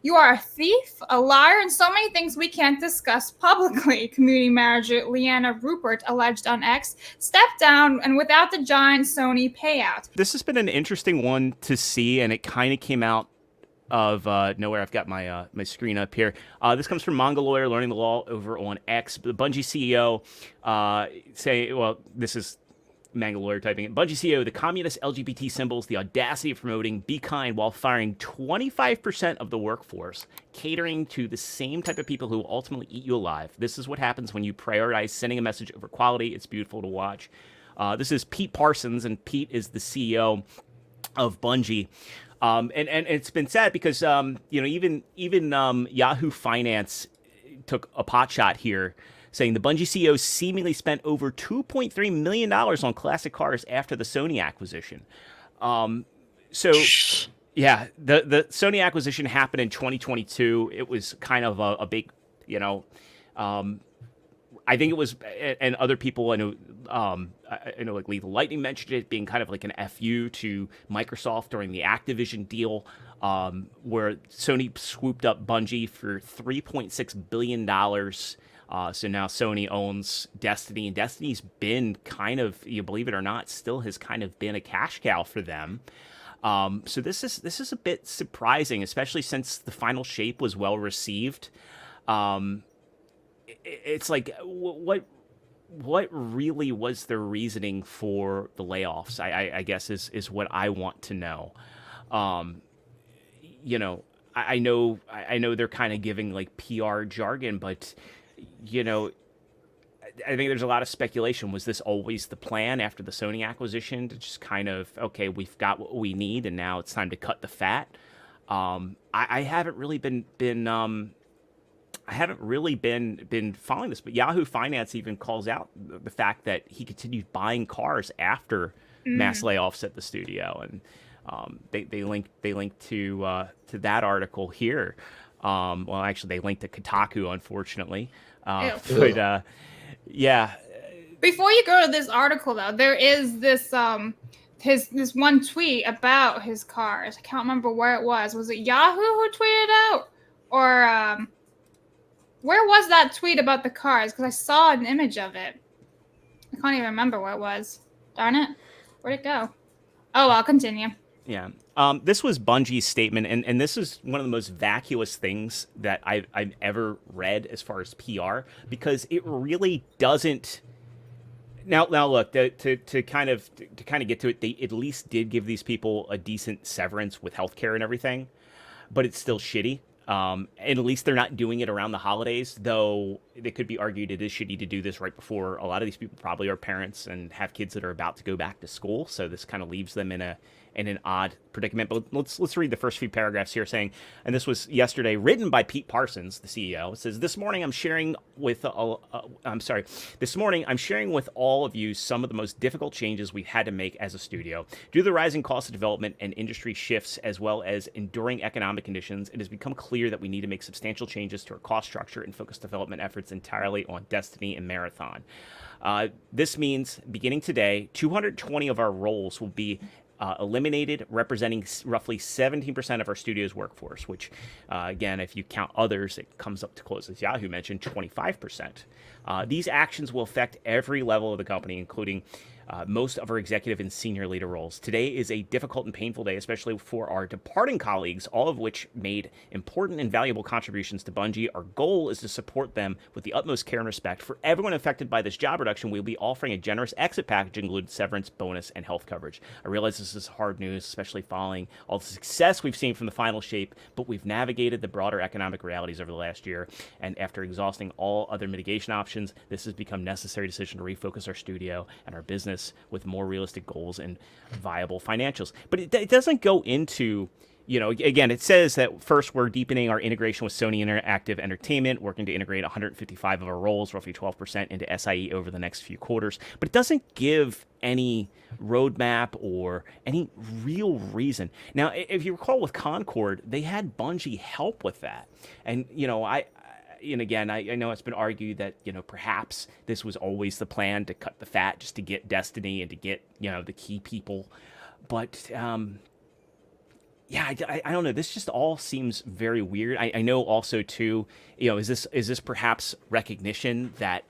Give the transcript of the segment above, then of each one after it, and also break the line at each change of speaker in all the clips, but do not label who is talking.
You are a thief, a liar, and so many things we can't discuss publicly. Community manager Leanna Rupert alleged on X stepped down and without the giant Sony payout.
This has been an interesting one to see, and it kind of came out of nowhere. I've got my screen up here. This comes from Manga Lawyer Learning the Law over on X. The Bungie CEO this is Manga Lawyer typing it. Bungie CEO, the communist LGBT symbols, the audacity of promoting be kind while firing 25% of the workforce, catering to the same type of people who will ultimately eat you alive. This is what happens when you prioritize sending a message over quality. It's beautiful to watch. This is Pete Parsons, and Pete is the CEO of Bungie. And it's been sad because even Yahoo Finance took a pot shot here, saying the Bungie CEO seemingly spent over $2.3 million on classic cars after the Sony acquisition. So yeah, the Sony acquisition happened in 2022. It was kind of a big, I think it was, and other people I know, like Lethal Lightning mentioned it being kind of like an FU to Microsoft during the Activision deal, where Sony swooped up Bungie for $3.6 billion. So now Sony owns Destiny, and Destiny's been kind of, you believe it or not, still has kind of been a cash cow for them. So this is a bit surprising, especially since the final shape was well received. It's like, what really was the reasoning for the layoffs? I guess is what I want to know. I know they're kind of giving like PR jargon, but I think there's a lot of speculation. Was this always the plan after the Sony acquisition to just kind of, okay, we've got what we need and now it's time to cut the fat? I haven't really been following this, but Yahoo Finance even calls out the fact that he continued buying cars after mass layoffs at the studio, and they link to that article here. Well, actually, they linked to Kotaku, unfortunately. Yeah.
Before you go to this article, though, there is this this one tweet about his cars. I can't remember where it was. Was it Yahoo who tweeted out, or where was that tweet about the cars? Because I saw an image of it. I can't even remember where it was. Darn it. Where'd it go? Oh, I'll continue.
Yeah. This was Bungie's statement, and this is one of the most vacuous things that I've ever read as far as PR, because it really doesn't. Now look, to kind of get to it, they at least did give these people a decent severance with healthcare and everything, but it's still shitty. And at least they're not doing it around the holidays, though it could be argued it is shitty to do this right before a lot of these people probably are parents and have kids that are about to go back to school. So this kind of leaves them in an odd predicament. But let's read the first few paragraphs here, saying, and this was yesterday, written by Pete Parsons, the CEO. It says, this morning I'm sharing with all of you some of the most difficult changes we've had to make as a studio. Due to the rising cost of development and industry shifts, as well as enduring economic conditions, it has become clear that we need to make substantial changes to our cost structure and focus development efforts entirely on Destiny and Marathon. This means, beginning today, 220 of our roles will be eliminated, representing roughly 17% of our studio's workforce, which, again, if you count others, it comes up to close, as Yahoo mentioned, 25%. These actions will affect every level of the company, including most of our executive and senior leader roles. Today is a difficult and painful day, especially for our departing colleagues, all of which made important and valuable contributions to Bungie. Our goal is to support them with the utmost care and respect. For everyone affected by this job reduction, we'll be offering a generous exit package, including severance, bonus, and health coverage. I realize this is hard news, especially following all the success we've seen from the final shape, but we've navigated the broader economic realities over the last year, and after exhausting all other mitigation options, this has become a necessary decision to refocus our studio and our business with more realistic goals and viable financials. But it doesn't go into, again, it says that first we're deepening our integration with Sony Interactive Entertainment, working to integrate 155 of our roles, roughly 12%, into SIE over the next few quarters. But it doesn't give any roadmap or any real reason. Now, if you recall with Concord, they had Bungie help with that. And, and again, I know it's been argued that, perhaps this was always the plan, to cut the fat just to get Destiny and to get, the key people. But yeah, I don't know. This just all seems very weird. I know also too, is this perhaps recognition that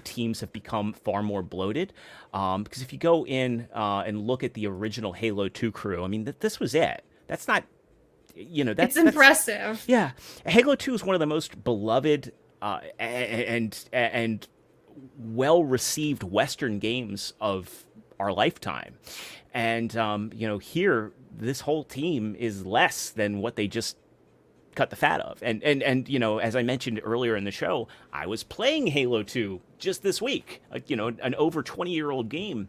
teams have become far more bloated? Because if you go in and look at the original Halo 2 crew, I mean, this was it. That's not,
It's
that's
impressive.
yeah. Halo 2 is one of the most beloved and well received Western games of our lifetime. And, here, this whole team is less than what they just cut the fat of. And as I mentioned earlier in the show, I was playing Halo 2 just this week, an over 20-year-old game.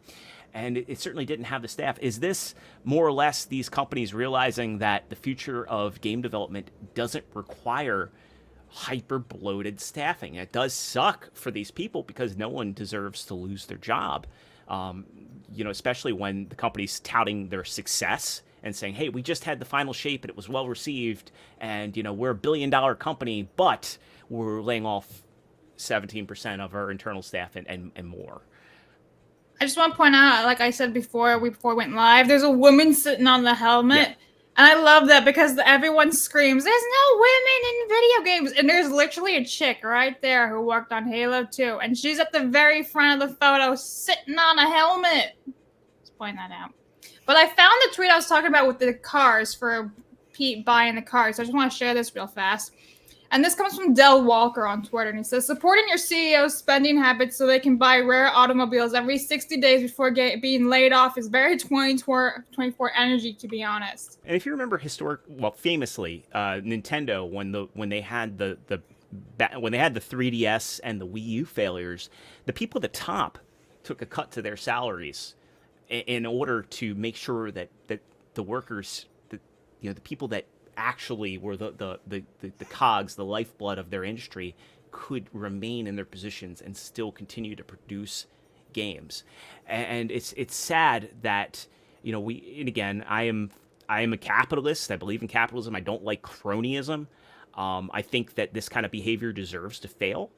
And it certainly didn't have the staff. Is this more or less these companies realizing that the future of game development doesn't require hyper bloated staffing? It does suck for these people because no one deserves to lose their job. Especially when the company's touting their success and saying, "Hey, we just had the final shape and it was well received, and we're a $1 billion company, but we're laying off 17% of our internal staff and more."
I just want to point out, like I said before we went live, there's a woman sitting on the helmet.
Yeah.
And I love that because everyone screams, "There's no women in video games." And there's literally a chick right there who worked on Halo 2. And she's at the very front of the photo sitting on a helmet. Just point that out. But I found the tweet I was talking about with the cars for Pete buying the cars. So I just want to share this real fast. And this comes from Del Walker on Twitter. And he says, "Supporting your CEO's spending habits so they can buy rare automobiles every 60 days before being laid off is very 2024 energy, to be honest."
And if you remember famously, Nintendo, when they had the 3DS and the Wii U failures, the people at the top took a cut to their salaries in order to make sure that the workers, the people that actually were the cogs, the lifeblood of their industry, could remain in their positions and still continue to produce games. And it's sad that and again, I am a capitalist. I believe in capitalism. I don't like cronyism. I think that this kind of behavior deserves to fail.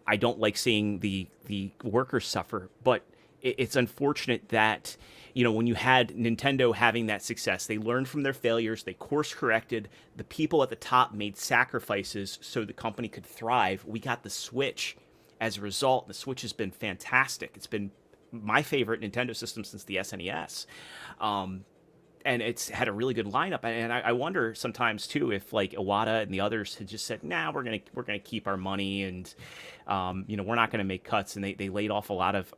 I don't like seeing the workers suffer, but it's unfortunate that when you had Nintendo having that success, they learned from their failures, they course corrected, the people at the top made sacrifices so the company could thrive. We got the Switch as a result. The Switch has been fantastic. It's been my favorite Nintendo system since the SNES. And it's had a really good lineup, and I wonder sometimes too if like Iwata and the others had just said, "Nah, we're gonna keep our money, and we're not gonna make cuts," and they laid off a lot of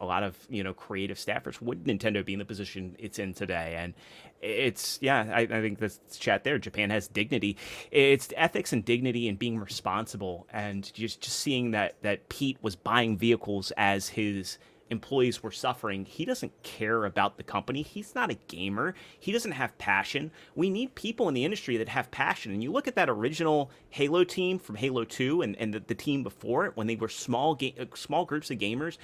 creative staffers. Would Nintendo be in the position it's in today? And it's I think this chat there. Japan has dignity. It's ethics and dignity and being responsible, and just seeing that Pete was buying vehicles as his employees were suffering. He doesn't care about the company. He's not a gamer. He doesn't have passion. We need people in the industry that have passion. And you look at that original Halo team from Halo 2 and the team before it, when they were small groups of gamers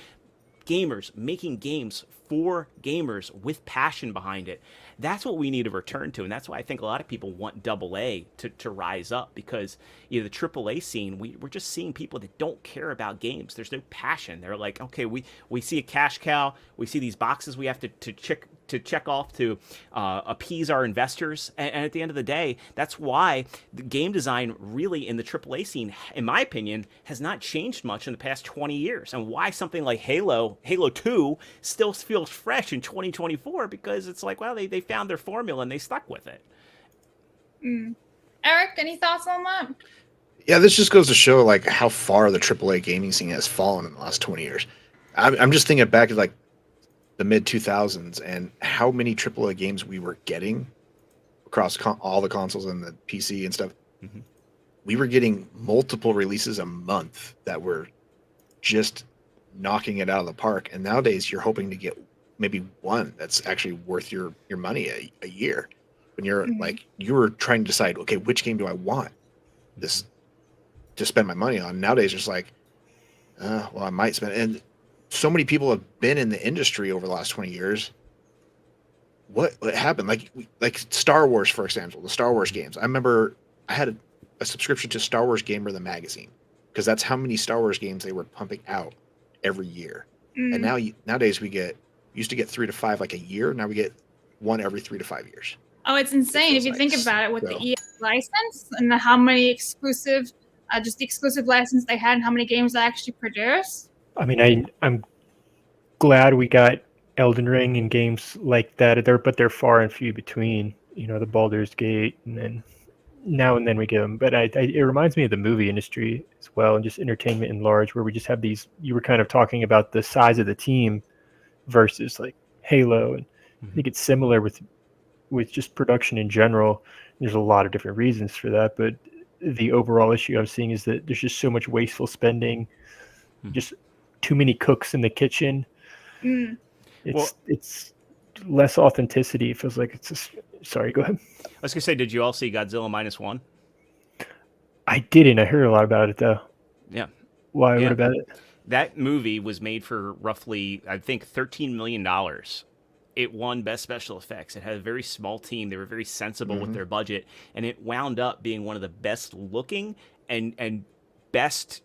making games for gamers with passion behind it. That's what we need to return to, and that's why I think a lot of people want AA to rise up, because the AAA scene, we're just seeing people that don't care about games. There's no passion. They're like, okay, we see a cash cow, we see these boxes we have to check off to appease our investors, and at the end of the day, that's why the game design really in the AAA scene, in my opinion, has not changed much in the past 20 years, and why something like Halo 2 still feels fresh in 2024, because it's like, well, they found their formula and they stuck with it.
Eric, any thoughts on that?
Yeah, this just goes to show like how far the AAA gaming scene has fallen in the last 20 years. I'm just thinking back at like the mid 2000s and how many AAA games we were getting across all the consoles and the PC and stuff. Mm-hmm. We were getting multiple releases a month that were just knocking it out of the park. And nowadays you're hoping to get maybe one that's actually worth your money a year. When you're like, you were trying to decide, okay, which game do I want this to spend my money on? Nowadays it's like, well, I might spend, and so many people have been in the industry over the last 20 years. What happened? Like Star Wars, for example, the Star Wars games. I remember I had a subscription to Star Wars Gamer, the magazine, because that's how many Star Wars games they were pumping out every year. And nowadays we used to get 3 to 5 like a year. Now we get one every 3 to 5 years.
Oh, it's insane if you think about it with the EA license and how many exclusive, just the exclusive license they had and how many games they actually produce.
I mean, I'm glad we got Elden Ring and games like that, but they're far and few between. The Baldur's Gate, and then now and then we get them. But it reminds me of the movie industry as well, and just entertainment in large, where we just have these. You were kind of talking about the size of the team versus like Halo, and I think it's similar with just production in general. There's a lot of different reasons for that, but the overall issue I'm seeing is that there's just so much wasteful spending, just too many cooks in the kitchen. It's less authenticity. It feels like it's just. Sorry, go ahead.
I was gonna say, did you all see Godzilla -1?
I didn't. I heard a lot about it though.
Yeah.
Why? Yeah. What about it?
That movie was made for roughly, I think, $13 million. It won Best Special Effects. It had a very small team. They were very sensible with their budget, and it wound up being one of the best looking and best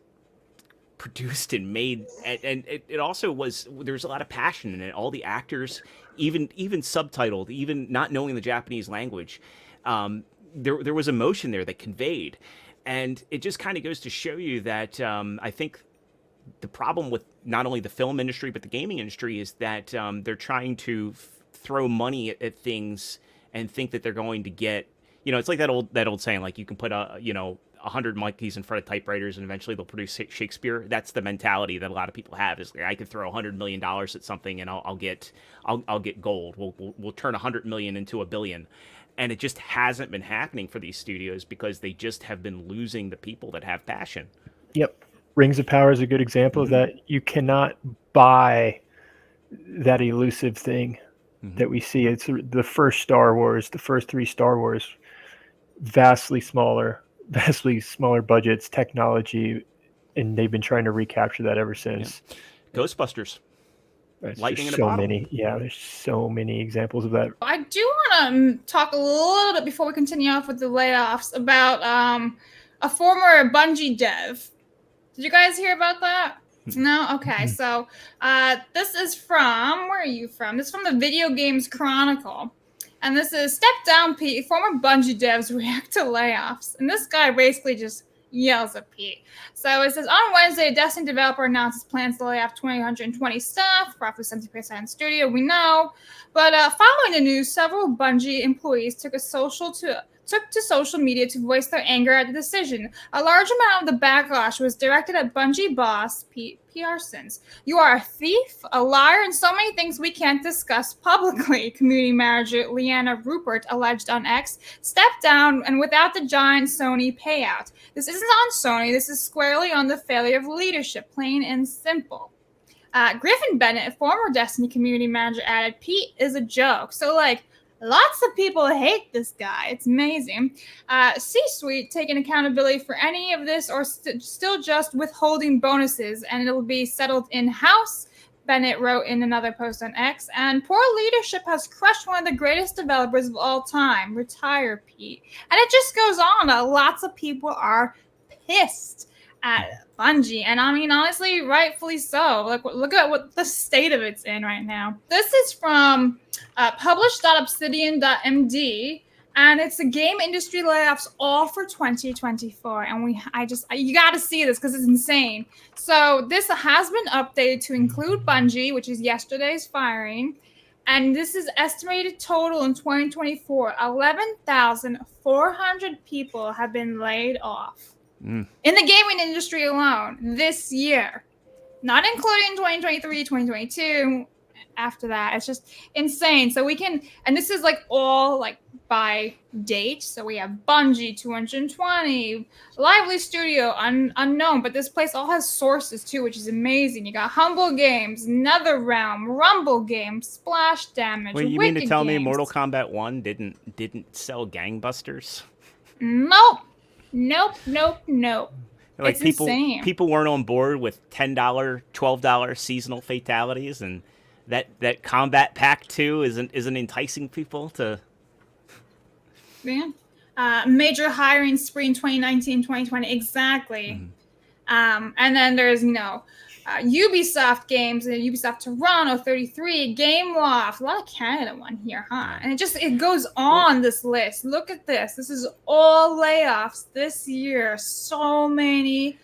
produced and made. And it also was, there's a lot of passion in it. All the actors, even subtitled, even not knowing the Japanese language, there was emotion there that conveyed. And it just kind of goes to show you that I think the problem with not only the film industry but the gaming industry is that they're trying to throw money at things and think that they're going to get, it's like that old saying, like you can put 100 monkeys in front of typewriters and eventually they'll produce Shakespeare. That's the mentality that a lot of people have, is like, I could throw $100 million at something and I'll get gold. We'll turn 100 million into $1 billion. And it just hasn't been happening for these studios because they just have been losing the people that have passion.
Yep. Rings of Power is a good example of that. You cannot buy that elusive thing that we see. It's the first Star Wars, the first 3 Star Wars, vastly smaller budgets, technology, and they've been trying to recapture that ever since.
Yeah. Ghostbusters. Lightning in a
so
bottle.
Many. Yeah, there's so many examples of that.
I do want to talk a little bit before we continue off with the layoffs about a former Bungie dev. Did you guys hear about that? No? Okay. So this is from, where are you from? This is from the Video Games Chronicle. And this is Step Down Pete, former Bungie devs react to layoffs. And this guy basically just yells at Pete. So it says, on Wednesday, a Destiny developer announced his plans to lay off 220 staff, roughly 70% studio, we know. But following the news, several Bungie employees took to social media to voice their anger at the decision. A large amount of the backlash was directed at Bungie boss Pete Parsons. You are a thief, a liar, and so many things we can't discuss publicly, community manager Leanna Rupert alleged on X. Step down and without the giant Sony payout. This isn't on Sony. This is squarely on the failure of leadership, plain and simple. Griffin Bennett, former Destiny community manager, added, Pete is a joke. So, lots of people hate this guy. It's amazing. C-Suite taking accountability for any of this or still just withholding bonuses, and it'll be settled in-house, Bennett wrote in another post on X. And poor leadership has crushed one of the greatest developers of all time. Retire, Pete. And it just goes on. Lots of people are pissed at Bungie, and I mean, honestly, rightfully so. Look at what the state of it's in right now. This is from published.obsidian.md, and it's the game industry layoffs all for 2024. And you got to see this because it's insane. So this has been updated to include Bungie, which is yesterday's firing, and this is estimated total in 2024. 11,400 people have been laid off. In the gaming industry alone this year, not including 2023, 2022. After that, it's just insane. So we can, and this is all by date. So we have Bungie 220, Lively Studio unknown, but this place all has sources too, which is amazing. You got Humble Games, NetherRealm, Rumble Games, Splash Damage.
Wait, you
Wicked
mean to tell
Games.
me Mortal Kombat 1 didn't sell gangbusters?
Nope. It's insane.
People weren't on board with $10, $12 seasonal fatalities, and that Combat Pack 2 isn't enticing people to.
Yeah. Major hiring spree in 2019, 2020. Exactly. And then there's, Ubisoft games, and Ubisoft Toronto, 33, Game Loft, a lot of Canada one here, huh? And it goes on this list. Look at this. This is all layoffs this year. So many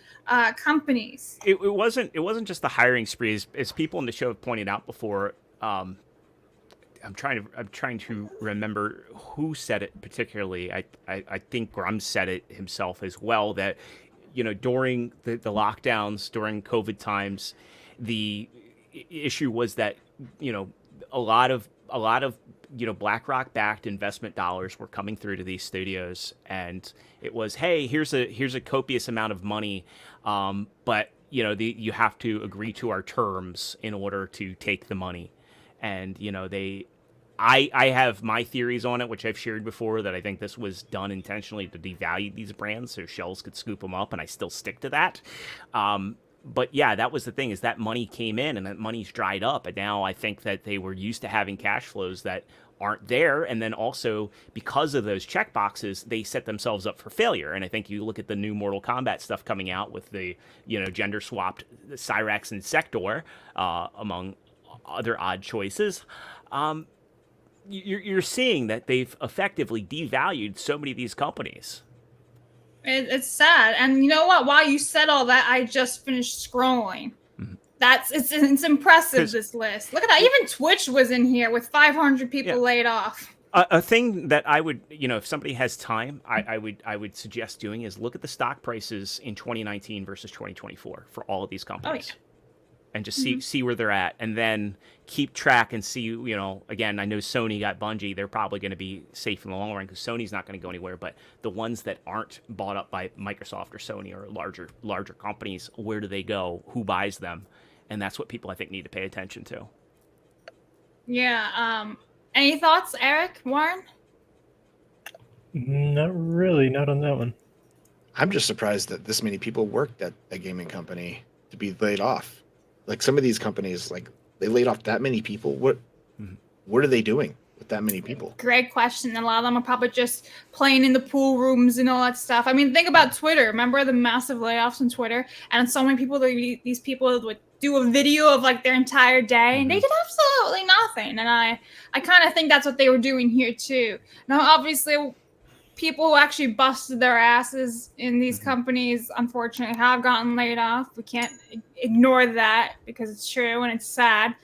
companies.
It wasn't just the hiring spree, as people in the show have pointed out before. I'm trying to remember who said it particularly. I think Grum said it himself as well, that during the lockdowns, during COVID times, the issue was that a lot of BlackRock backed investment dollars were coming through to these studios, and it was, hey, here's a copious amount of money, but you have to agree to our terms in order to take the money. And I have my theories on it, which I've shared before, that I think this was done intentionally to devalue these brands so shells could scoop them up, and I still stick to that. But yeah, that was the thing, is that money came in and that money's dried up, and now I think that they were used to having cash flows that aren't there, and then also because of those check boxes, they set themselves up for failure. And I think you look at the new Mortal Kombat stuff coming out with the gender swapped Cyrax and Sector, among other odd choices. You're seeing that they've effectively devalued so many of these companies.
It's sad. And you know what? While you said all that, I just finished scrolling. Mm-hmm. It's impressive, this list. Look at that. Even Twitch was in here with 500 people laid off.
A thing that I would, if somebody has time, I would suggest doing is look at the stock prices in 2019 versus 2024 for all of these companies. Oh, yeah. And just see where they're at, and then keep track and see, again, I know Sony got Bungie. They're probably going to be safe in the long run because Sony's not going to go anywhere. But the ones that aren't bought up by Microsoft or Sony or larger companies, where do they go? Who buys them? And that's what people, I think, need to pay attention to.
Yeah. Any thoughts, Eric, Warren?
Not really. Not on that one.
I'm just surprised that this many people worked at a gaming company to be laid off. Like some of these companies, like they laid off that many people. What are they doing with that many people?
Great question. A lot of them are probably just playing in the pool rooms and all that stuff. I mean, think about Twitter. Remember the massive layoffs on Twitter? And so many people, these people would do a video of like their entire day, and they did absolutely nothing. And I kind of think that's what they were doing here too. Now, obviously, people who actually busted their asses in these companies, unfortunately, have gotten laid off. We can't ignore that because it's true and it's sad.